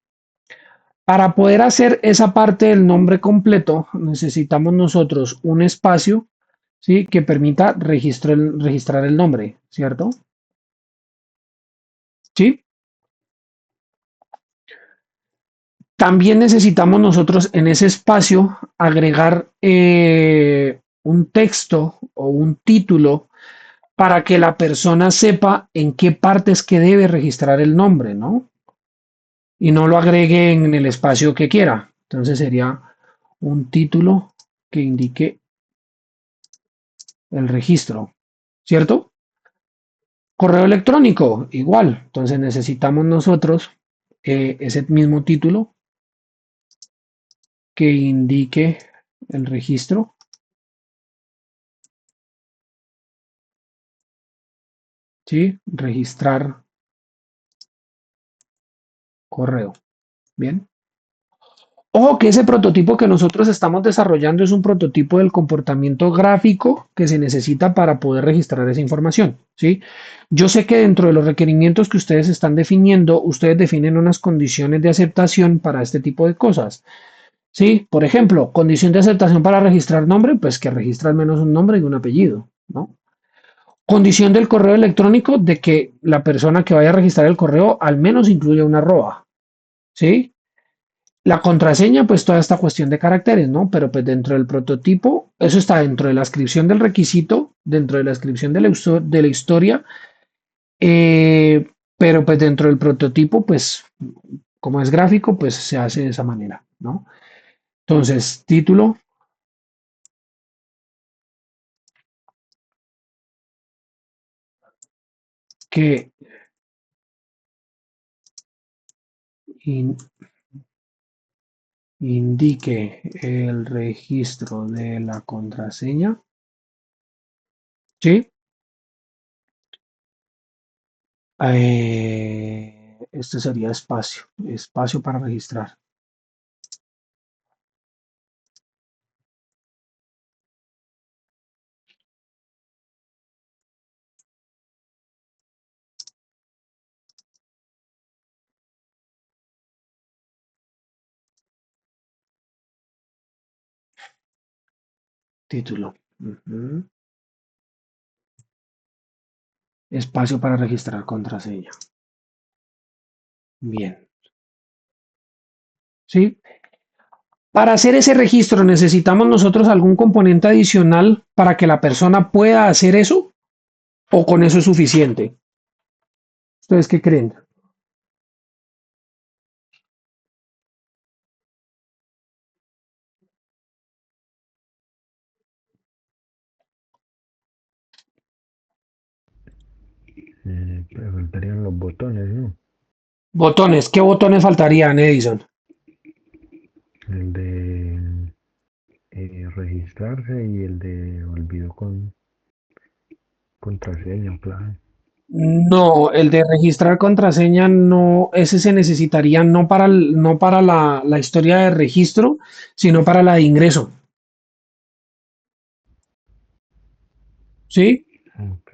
Para poder hacer esa parte del nombre completo, necesitamos nosotros un espacio, ¿sí? Que permita registrar el nombre, ¿cierto? ¿Sí? También necesitamos nosotros en ese espacio agregar un texto o un título para que la persona sepa en qué partes que debe registrar el nombre, ¿no? Y no lo agregue en el espacio que quiera. Entonces sería un título que indique el registro, ¿cierto? Correo electrónico, igual. Entonces necesitamos nosotros ese mismo título que indique el registro, ¿sí? Registrar correo. Bien. Ojo que ese prototipo que nosotros estamos desarrollando es un prototipo del comportamiento gráfico que se necesita para poder registrar esa información, ¿sí? Yo sé que dentro de los requerimientos que ustedes están definiendo, ustedes definen unas condiciones de aceptación para este tipo de cosas, ¿sí? Por ejemplo, condición de aceptación para registrar nombre, pues que registre al menos un nombre y un apellido, ¿no? Condición del correo electrónico de que la persona que vaya a registrar el correo al menos incluya una arroba, ¿sí? La contraseña, pues toda esta cuestión de caracteres, ¿no? Pero pues dentro del prototipo, eso está dentro de la descripción del requisito, dentro de la descripción de la historia, pero pues dentro del prototipo, pues como es gráfico, pues se hace de esa manera, ¿no? Entonces, título que in- indique el registro de la contraseña, ¿sí? Este sería espacio para registrar, título. Ujú. Espacio para registrar contraseña. Bien, ¿sí? Para hacer ese registro, ¿necesitamos nosotros algún componente adicional para que la persona pueda hacer eso? ¿O con eso es suficiente? ¿Ustedes qué creen? Pero faltarían los botones, ¿no? Botones, ¿qué botones faltarían, Edison? El de registrarse y el de olvido con contraseña, clave. No, el de registrar contraseña no, ese se necesitaría no para la historia de registro, sino para la de ingreso. ¿Sí? Ok.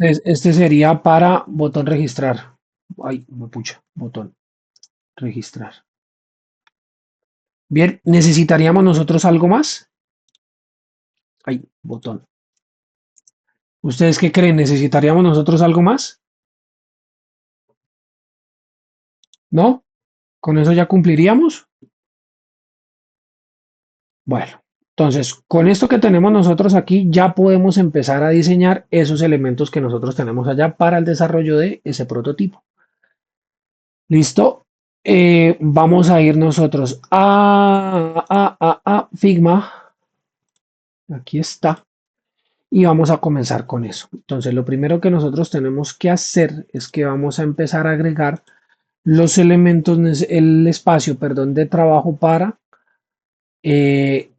Entonces, este sería para botón registrar. Ay, me pucha, botón registrar. Bien, ¿necesitaríamos nosotros algo más? Ay, botón. ¿Ustedes qué creen? ¿Necesitaríamos nosotros algo más? ¿No? ¿Con eso ya cumpliríamos? Bueno, entonces, con esto que tenemos nosotros aquí, ya podemos empezar a diseñar esos elementos que nosotros tenemos allá para el desarrollo de ese prototipo. ¿Listo? Vamos a ir nosotros a Figma. Aquí está. Y vamos a comenzar con eso. Entonces, lo primero que nosotros tenemos que hacer es que vamos a empezar a agregar los elementos, el espacio, perdón, de trabajo para eh,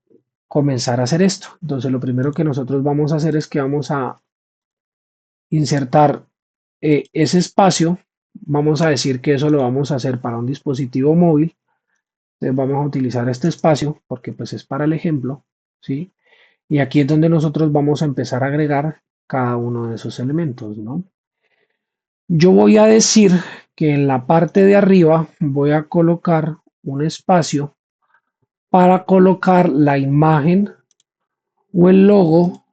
comenzar a hacer esto. Entonces, lo primero que nosotros vamos a hacer es que vamos a insertar ese espacio. Vamos a decir que eso lo vamos a hacer para un dispositivo móvil. Entonces, vamos a utilizar este espacio porque pues es para el ejemplo, ¿sí? Y aquí es donde nosotros vamos a empezar a agregar cada uno de esos elementos, ¿no? Yo voy a decir que en la parte de arriba voy a colocar un espacio para colocar la imagen o el logo,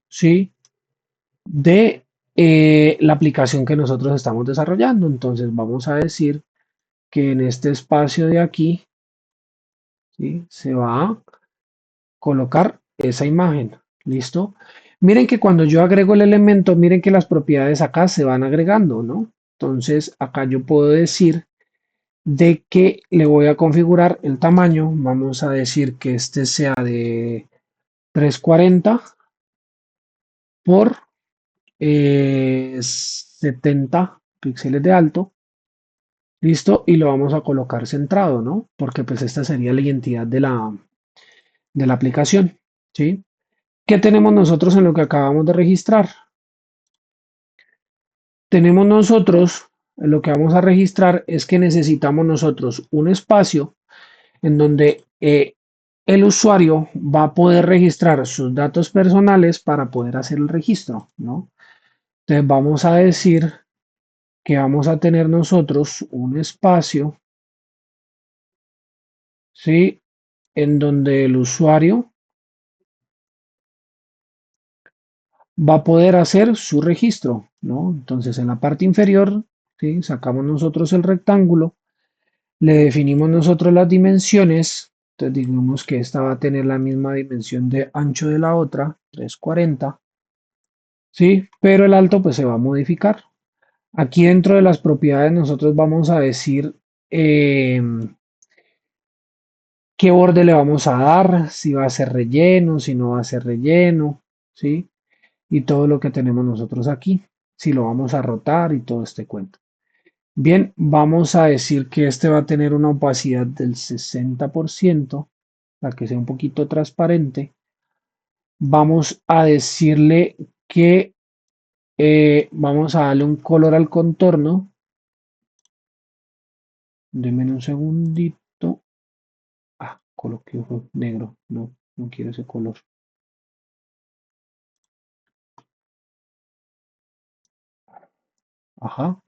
¿sí? De la aplicación que nosotros estamos desarrollando. Entonces vamos a decir que en este espacio de aquí, ¿sí? Se va a colocar esa imagen. ¿Listo? Miren que cuando yo agrego el elemento, miren que las propiedades acá se van agregando, ¿no? Entonces acá yo puedo decir de que le voy a configurar el tamaño. Vamos a decir que este sea de 340 por 70 píxeles de alto. Listo, y lo vamos a colocar centrado, ¿no? Porque pues esta sería la identidad de la aplicación, ¿sí? ¿Qué tenemos nosotros en lo que acabamos de registrar? Tenemos nosotros, lo que vamos a registrar es que necesitamos nosotros un espacio en donde el usuario va a poder registrar sus datos personales para poder hacer el registro, ¿no? Entonces vamos a decir que vamos a tener nosotros un espacio, ¿sí? En donde el usuario va a poder hacer su registro, ¿no? Entonces en la parte inferior, ¿sí? Sacamos nosotros el rectángulo, le definimos nosotros las dimensiones, entonces digamos que esta va a tener la misma dimensión de ancho de la otra, 340, ¿sí? Pero el alto pues se va a modificar. Aquí dentro de las propiedades nosotros vamos a decir eh, qué borde le vamos a dar, si va a ser relleno, si no va a ser relleno, ¿sí? Y todo lo que tenemos nosotros aquí, si lo vamos a rotar y todo este cuento. Bien, vamos a decir que este va a tener una opacidad del 60% para que sea un poquito transparente. Vamos a decirle que vamos a darle un color al contorno. Denme un segundito. Ah, coloqué ojo negro. No, no quiero ese color. Ajá.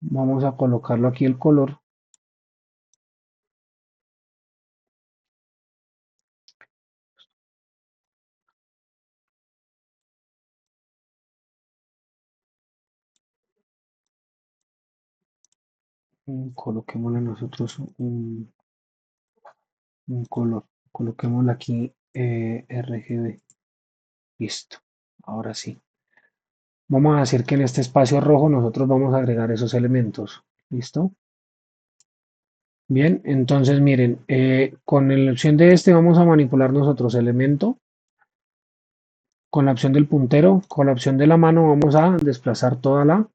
Vamos a colocarlo aquí el color. Coloquémosle nosotros un color. Coloquémosle aquí RGB. Listo. Ahora sí. Vamos a decir que en este espacio rojo nosotros vamos a agregar esos elementos. ¿Listo? Bien, entonces miren, con la opción de este vamos a manipular nosotros elemento. Con la opción del puntero, con la opción de la mano vamos a desplazar toda la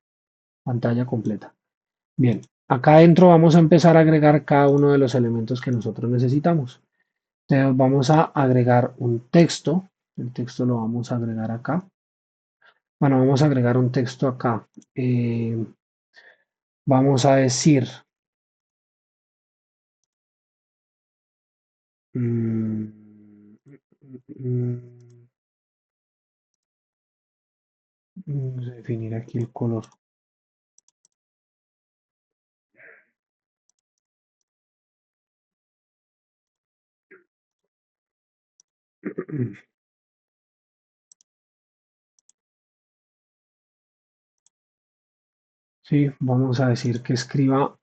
pantalla completa. Bien, acá adentro vamos a empezar a agregar cada uno de los elementos que nosotros necesitamos. Entonces vamos a agregar un texto. El texto lo vamos a agregar acá. Bueno, vamos a agregar un texto acá. Vamos a decir, mm, mm, vamos a definir aquí el color. Sí, vamos a decir que escriba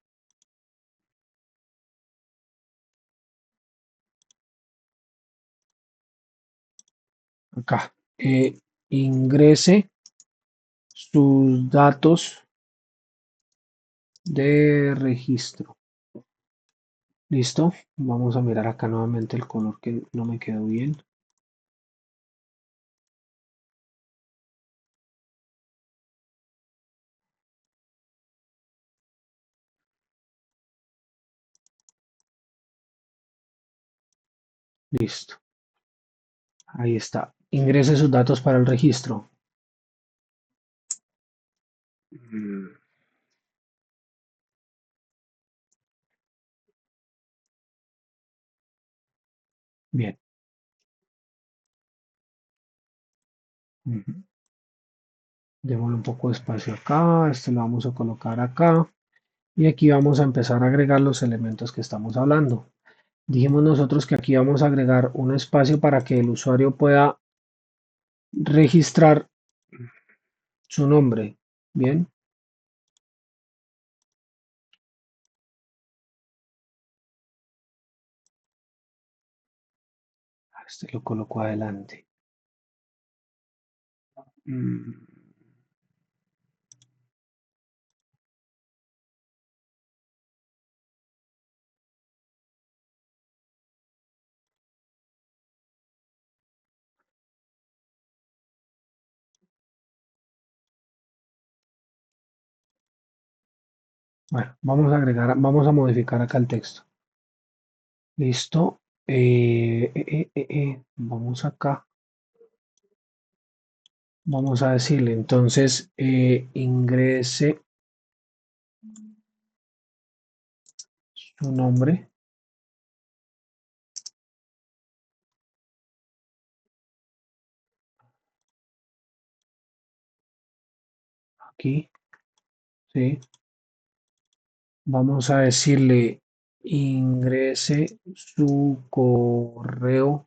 acá. Ingrese sus datos de registro. ¿Listo? Vamos a mirar acá nuevamente el color que no me quedó bien. Listo. Ahí está. Ingrese sus datos para el registro. Mm, Bien. Ujú. Démosle un poco de espacio acá. Esto lo vamos a colocar acá. Y aquí vamos a empezar a agregar los elementos que estamos hablando. Dijimos nosotros que aquí vamos a agregar un espacio para que el usuario pueda registrar su nombre. Bien. Este lo coloco adelante. Mm, Bueno, vamos a agregar, vamos a modificar acá el texto. Listo. Vamos acá. Vamos a decirle entonces ingrese su nombre aquí. Sí. Vamos a decirle ingrese su correo.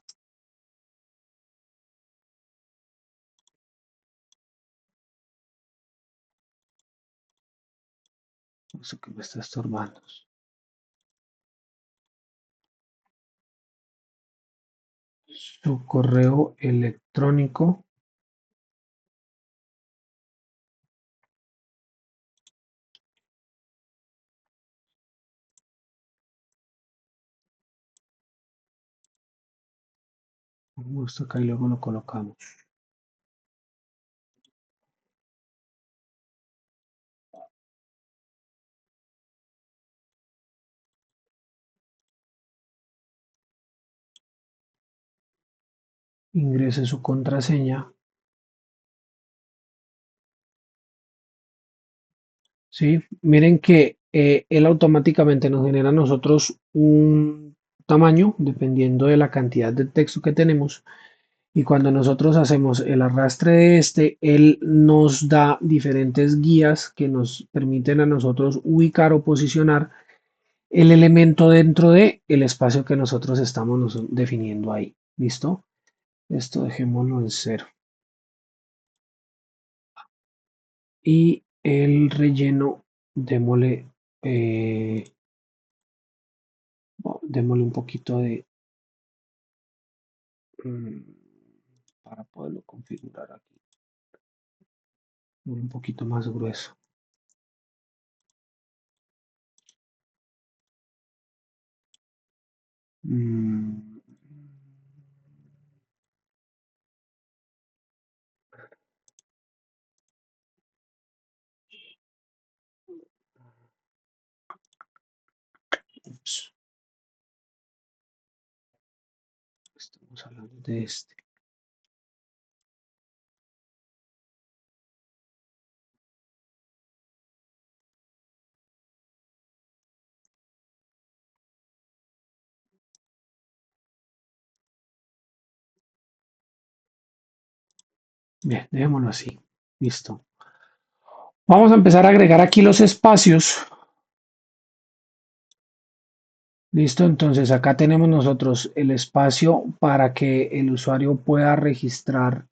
Eso que me está estorbando. Su correo electrónico. Esto acá y luego lo colocamos. Ingrese su contraseña. Sí, miren que él automáticamente nos genera a nosotros un tamaño dependiendo de la cantidad de texto que tenemos. Y cuando nosotros hacemos el arrastre de este, él nos da diferentes guías que nos permiten a nosotros ubicar o posicionar el elemento dentro de el espacio que nosotros estamos definiendo ahí. ¿Listo? Esto dejémoslo en cero. Y el relleno, démosle, démosle un poquito de, mm, para poderlo configurar aquí, un poquito más grueso. Mm, ups, estamos hablando de este. Bien, dejémoslo así. Listo. Vamos a empezar a agregar aquí los espacios Listo, entonces acá tenemos nosotros el espacio para que el usuario pueda registrar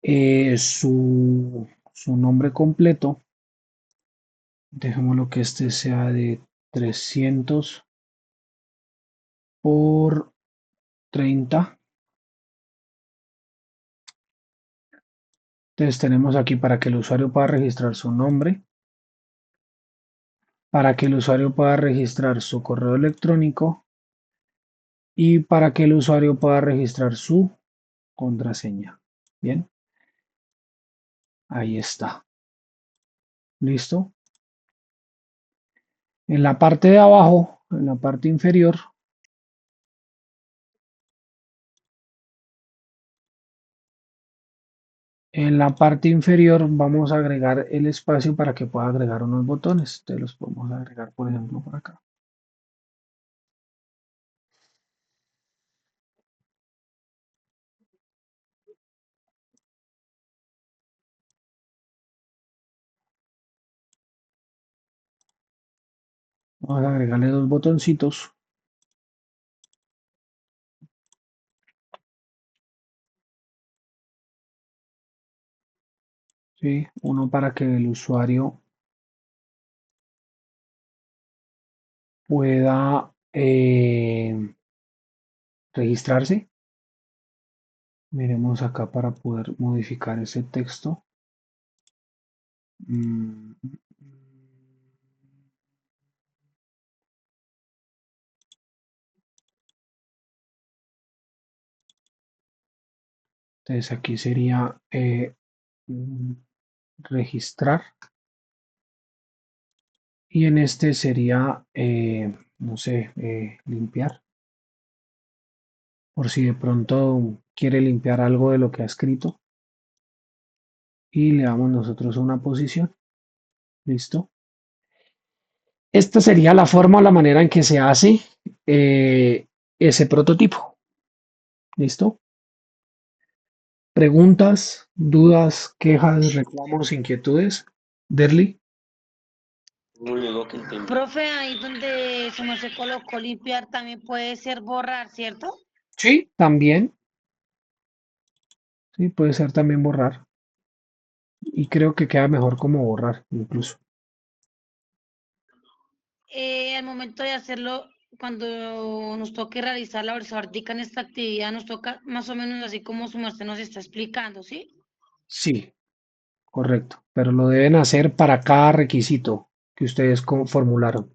su nombre completo. Dejémoslo que este sea de 300 por 30. Entonces tenemos aquí para que el usuario pueda registrar su nombre, para que el usuario pueda registrar su correo electrónico y para que el usuario pueda registrar su contraseña. Bien, ahí está. Listo. En la parte de abajo, en la parte inferior, vamos a agregar el espacio para que pueda agregar unos botones. Te los podemos agregar, por ejemplo, por acá. Vamos a agregarle dos botoncitos, ¿sí? Uno para que el usuario pueda registrarse. Miremos acá para poder modificar ese texto. Mm, Entonces aquí sería mm, registrar y en este sería, no sé, limpiar. Por si de pronto quiere limpiar algo de lo que ha escrito y le damos nosotros una posición. Listo. Esta sería la forma o la manera en que se hace eh, ese prototipo. ¿Listo? Preguntas, dudas, quejas, reclamos, inquietudes. Derly. Profe, ahí donde se me colocó limpiar también puede ser borrar, ¿cierto? Sí, también. Sí, puede ser también borrar. Y creo que queda mejor como borrar, incluso. Al momento de hacerlo, cuando nos toque realizar la ortodística en esta actividad, nos toca más o menos así como su merced nos está explicando, ¿sí? Sí, correcto. Pero lo deben hacer para cada requisito que ustedes formularon.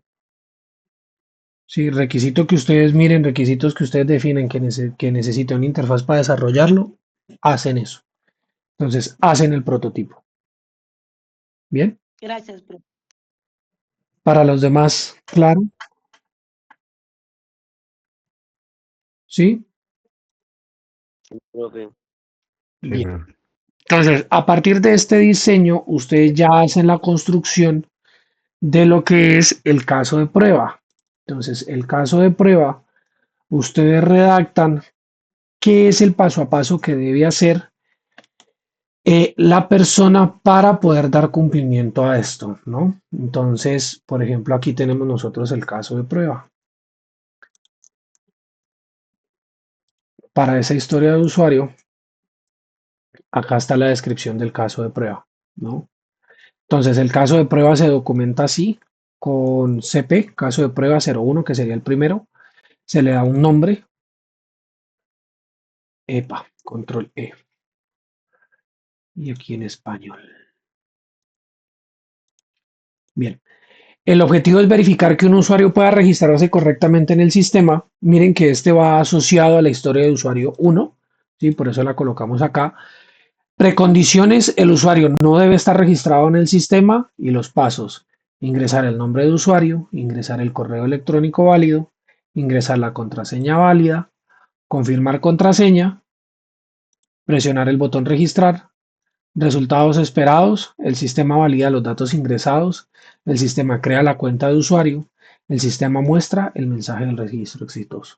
Sí, requisito que ustedes miren, requisitos que ustedes definen que necesita una interfaz para desarrollarlo, hacen eso. Entonces, hacen el prototipo. Bien. Gracias, profe. Para los demás, claro. Sí. Sí, Bien. profe. Entonces, a partir de este diseño, ustedes ya hacen la construcción de lo que es el caso de prueba. Entonces, el caso de prueba, ustedes redactan qué es el paso a paso que debe hacer la persona para poder dar cumplimiento a esto, ¿no? Entonces, por ejemplo, aquí tenemos nosotros el caso de prueba. Para esa historia de usuario, acá está la descripción del caso de prueba, ¿no? Entonces, el caso de prueba se documenta así, con CP, caso de prueba 01, que sería el primero, se le da un nombre, EPA, control E, y aquí en español. Bien, el objetivo es verificar que un usuario pueda registrarse correctamente en el sistema. Miren que este va asociado a la historia de usuario 1, ¿sí? Por eso la colocamos acá. Precondiciones, el usuario no debe estar registrado en el sistema y los pasos. Ingresar el nombre de usuario, ingresar el correo electrónico válido, ingresar la contraseña válida, confirmar contraseña, presionar el botón registrar, resultados esperados, el sistema valida los datos ingresados, el sistema crea la cuenta de usuario, el sistema muestra el mensaje del registro exitoso.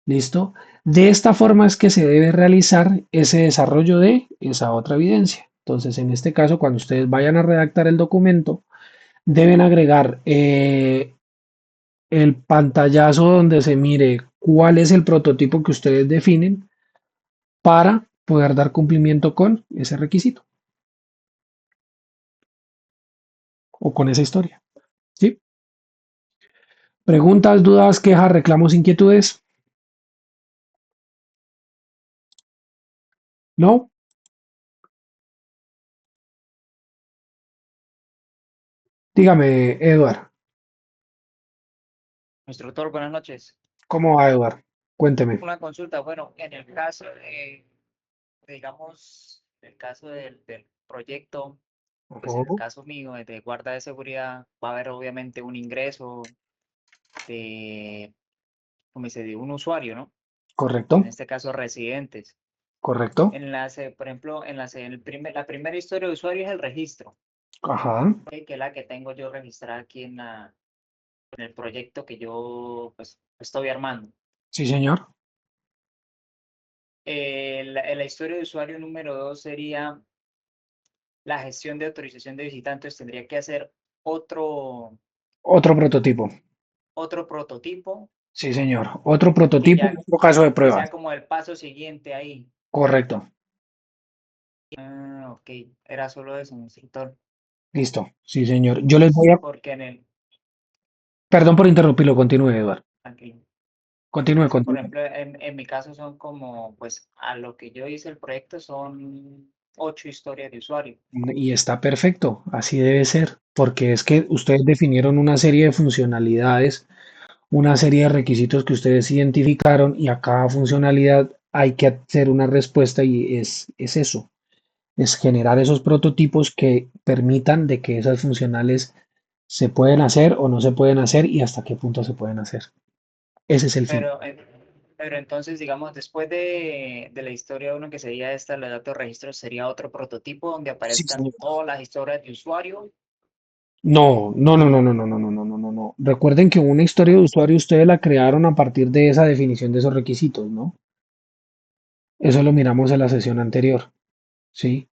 ¿Listo? De esta forma es que se debe realizar ese desarrollo de esa otra evidencia. Entonces, en este caso, cuando ustedes vayan a redactar el documento, deben agregar el pantallazo donde se mire cuál es el prototipo que ustedes definen para poder dar cumplimiento con ese requisito o con esa historia. ¿Sí? Preguntas, dudas, quejas, reclamos, inquietudes. ¿No? Dígame, Eduard, Instructor, buenas noches. ¿cómo va, Eduard? Cuénteme. Una consulta, bueno, en el caso de, digamos, el caso del proyecto, pues en el Ujú. caso mío de guarda de seguridad, va a haber obviamente un ingreso de, como dice, de un usuario, ¿no? Correcto, En este caso, residentes. correcto. Por ejemplo, la primera historia de usuario es el registro, Ajá. que es la que tengo yo registrada aquí en el proyecto que yo, pues, estoy armando. Sí, señor. La historia de usuario número 2 sería la gestión de autorización de visitantes. Tendría que hacer otro, Otro prototipo. otro prototipo Sí, señor. Otro y prototipo, ya otro caso de que prueba. sea como el paso siguiente ahí. Correcto. Ah, ok, era solo eso, instructor. Listo. Sí, señor. Yo les voy a... Porque Perdón por interrumpirlo. Continúe, Eduard. tranquilo. Continúe, Es que, por continúe. ejemplo, en mi caso son como, pues, a lo que yo hice el proyecto son 8 historias de usuario. Y está perfecto. Así debe ser. Porque es que ustedes definieron una serie de funcionalidades, una serie de requisitos que ustedes identificaron y a cada funcionalidad hay que hacer una respuesta y es eso. Es generar esos prototipos que permitan de que esas funcionales se pueden hacer o no se pueden hacer y hasta qué punto se pueden hacer. Ese es el fin. Pero, eh, pero entonces, digamos, después de la historia uno que sería esta, los datos registros, sería otro prototipo donde Sí, aparezcan señor. todas las historias de usuario. No, no, no, no, no, no, no, no, no, no, no, no. Recuerden que una historia de usuario ustedes la crearon a partir de esa definición de esos requisitos, ¿no? Eso lo miramos en la sesión anterior, ¿sí?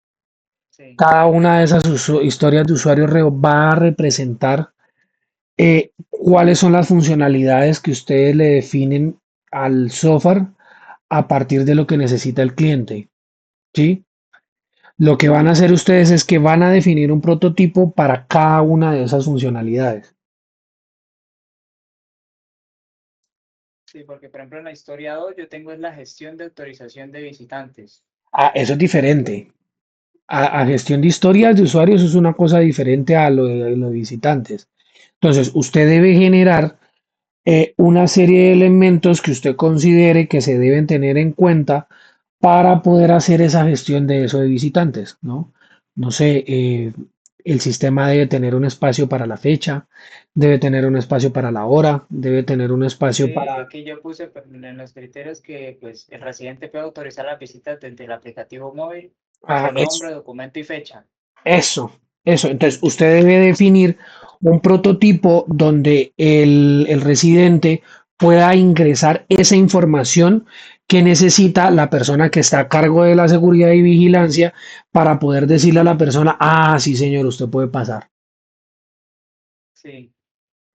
Sí, Cada una de esas historias de usuario va a representar cuáles son las funcionalidades que ustedes le definen al software a partir de lo que necesita el cliente, ¿sí? Lo que van a hacer ustedes es que van a definir un prototipo para cada una de esas funcionalidades. sí, porque por ejemplo en la historia 2 yo tengo es la gestión de autorización de visitantes. Ah, eso es diferente. A gestión de historias de usuarios es una cosa diferente a lo de los visitantes. Entonces, usted debe generar una serie de elementos que usted considere que se deben tener en cuenta para poder hacer esa gestión de eso de visitantes, ¿no? No sé, el sistema debe tener un espacio para la fecha, debe tener un espacio para la hora, debe tener un espacio Sí, para... aquí yo puse pues, en los criterios que pues, el residente puede autorizar las visitas desde el aplicativo móvil Ah, con nombre, documento y fecha. eso. Entonces, usted debe definir un prototipo donde el residente pueda ingresar esa información que necesita la persona que está a cargo de la seguridad y vigilancia para poder decirle a la persona, ah, sí, señor, usted puede pasar. Sí,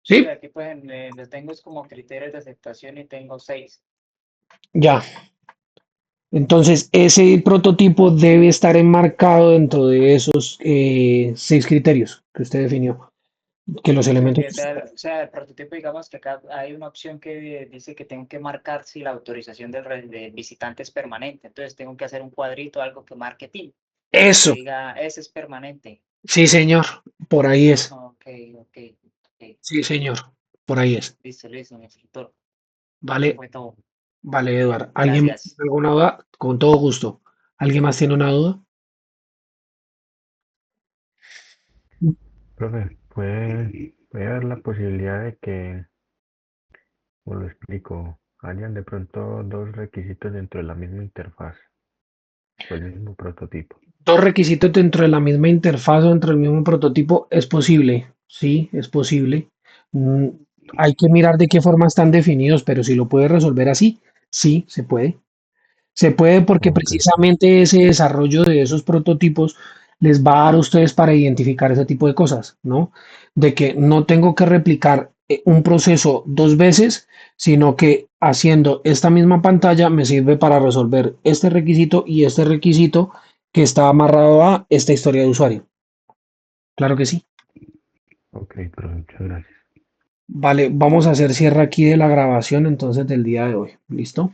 sí, ¿Sí? aquí pues lo tengo es como criterios de aceptación y tengo 6. Ya. Entonces, ese prototipo debe estar enmarcado dentro de esos 6 criterios que usted definió, que los Sí, elementos... porque o sea, el prototipo, digamos que acá hay una opción que dice que tengo que marcar si la autorización del visitante es permanente. Entonces tengo que hacer un cuadrito, algo que marque TIN, que Eso, diga, ese es permanente. sí, señor, por ahí es. Ok, ok, ok. Sí, señor, por ahí es. Listo, listo, mi instructor. Eso Vale, fue todo. vale, Eduardo. ¿Alguien más Gracias. tiene alguna duda? Con todo gusto. ¿Alguien más tiene una duda? Profe, puede haber la posibilidad de que, o lo explico, hayan de pronto dos requisitos dentro de la misma interfaz o el mismo prototipo. Dos requisitos dentro de la misma interfaz o dentro del mismo prototipo es posible, sí, es posible. Mm, hay que mirar de qué forma están definidos, pero si lo puede resolver así, sí, se puede. Se puede porque Ok, profe. precisamente ese desarrollo de esos prototipos les va a dar a ustedes para identificar ese tipo de cosas, ¿no? De que no tengo que replicar un proceso dos veces, sino que haciendo esta misma pantalla me sirve para resolver este requisito y este requisito que está amarrado a esta historia de usuario. Claro que sí. Ok, pero muchas gracias. Vale, vamos a hacer cierre aquí de la grabación entonces del día de hoy. ¿Listo?